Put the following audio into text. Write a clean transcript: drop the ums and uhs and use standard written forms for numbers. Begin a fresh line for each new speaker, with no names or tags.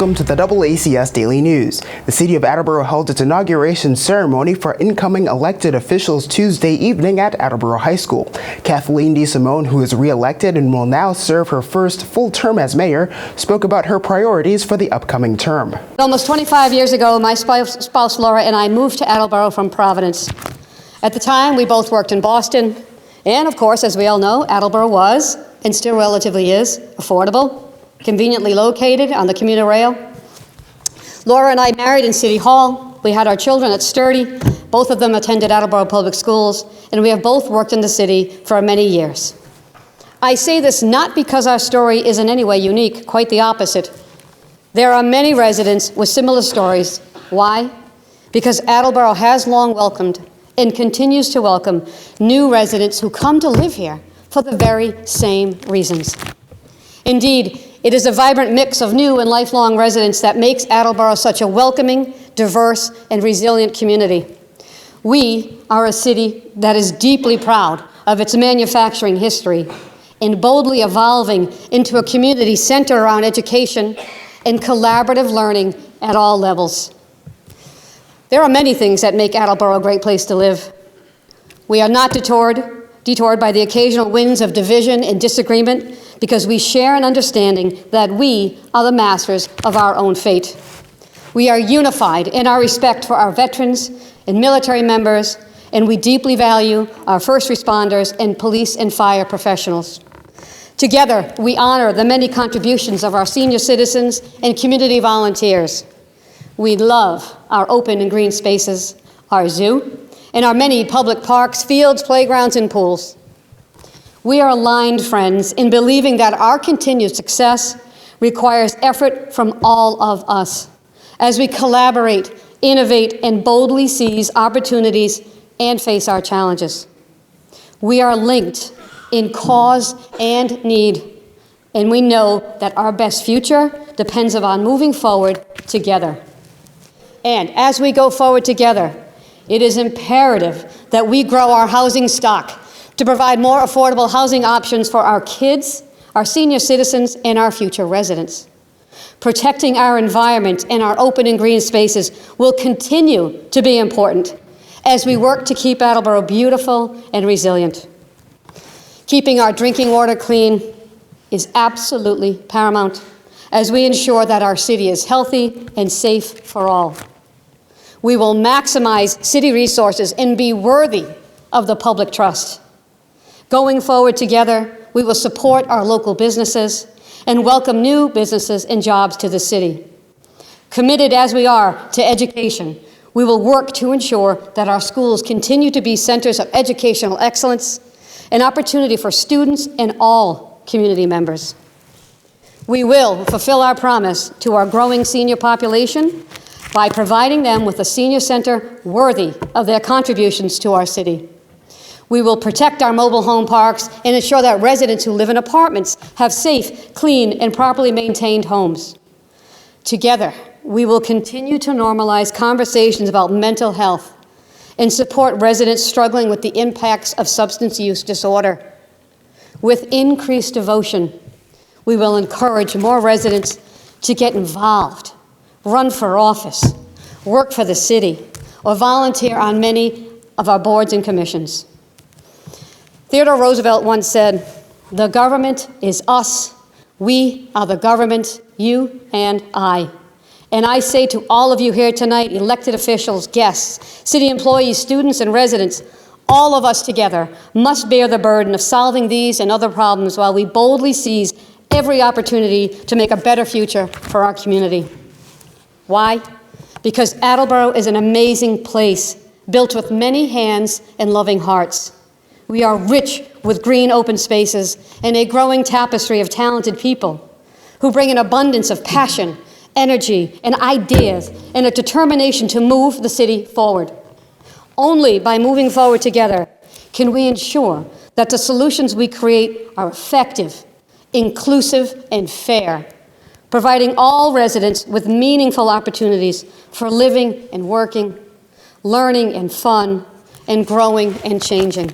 welcome to the AACS Daily News. The City of Attleboro held its inauguration ceremony for incoming elected officials Tuesday evening at Attleboro High School. Cathleen DeSimone, who is re-elected and will now serve her first full term as mayor, spoke about her priorities for the upcoming term.
Almost 25 years ago, my spouse Laura and I moved to Attleboro from Providence. At the time, we both worked in Boston, and of course, as we all know, Attleboro was, and still relatively is, affordable, conveniently located on the commuter rail. Laura and I married in City Hall. We had our children at Sturdy. Both of them attended Attleboro Public Schools, and we have both worked in the city for many years. I say this not because our story is in any way unique, quite the opposite. There are many residents with similar stories. Why? Because Attleboro has long welcomed and continues to welcome new residents who come to live here for the very same reasons. Indeed, it is a vibrant mix of new and lifelong residents that makes Attleboro such a welcoming, diverse, and resilient community. We are a city that is deeply proud of its manufacturing history and boldly evolving into a community centered around education and collaborative learning at all levels. There are many things that make Attleboro a great place to live. We are not detoured by the occasional winds of division and disagreement because we share an understanding that we are the masters of our own fate. We are unified in our respect for our veterans and military members, and we deeply value our first responders and police and fire professionals. Together, we honor the many contributions of our senior citizens and community volunteers. We love our open and green spaces, our zoo, and our many public parks, fields, playgrounds, and pools. We are aligned, friends, in believing that our continued success requires effort from all of us as we collaborate, innovate, and boldly seize opportunities and face our challenges. We are linked in cause and need, and we know that our best future depends upon moving forward together. And as we go forward together, it is imperative that we grow our housing stock to provide more affordable housing options for our kids, our senior citizens, and our future residents. Protecting our environment and our open and green spaces will continue to be important as we work to keep Attleboro beautiful and resilient. Keeping our drinking water clean is absolutely paramount as we ensure that our city is healthy and safe for all. We will maximize city resources and be worthy of the public trust. Going forward together, we will support our local businesses and welcome new businesses and jobs to the city. Committed as we are to education, we will work to ensure that our schools continue to be centers of educational excellence and opportunity for students and all community members. We will fulfill our promise to our growing senior population by providing them with a senior center worthy of their contributions to our city. We will protect our mobile home parks and ensure that residents who live in apartments have safe, clean, and properly maintained homes. Together, we will continue to normalize conversations about mental health and support residents struggling with the impacts of substance use disorder. With increased devotion, we will encourage more residents to get involved, run for office, work for the city, or volunteer on many of our boards and commissions. Theodore Roosevelt once said, "The government is us. We are the government, you and I." And I say to all of you here tonight, elected officials, guests, city employees, students, and residents, all of us together must bear the burden of solving these and other problems while we boldly seize every opportunity to make a better future for our community. Why? Because Attleboro is an amazing place, built with many hands and loving hearts. We are rich with green open spaces and a growing tapestry of talented people who bring an abundance of passion, energy, and ideas, and a determination to move the city forward. Only by moving forward together can we ensure that the solutions we create are effective, inclusive, and fair, providing all residents with meaningful opportunities for living and working, learning and fun, and growing and changing.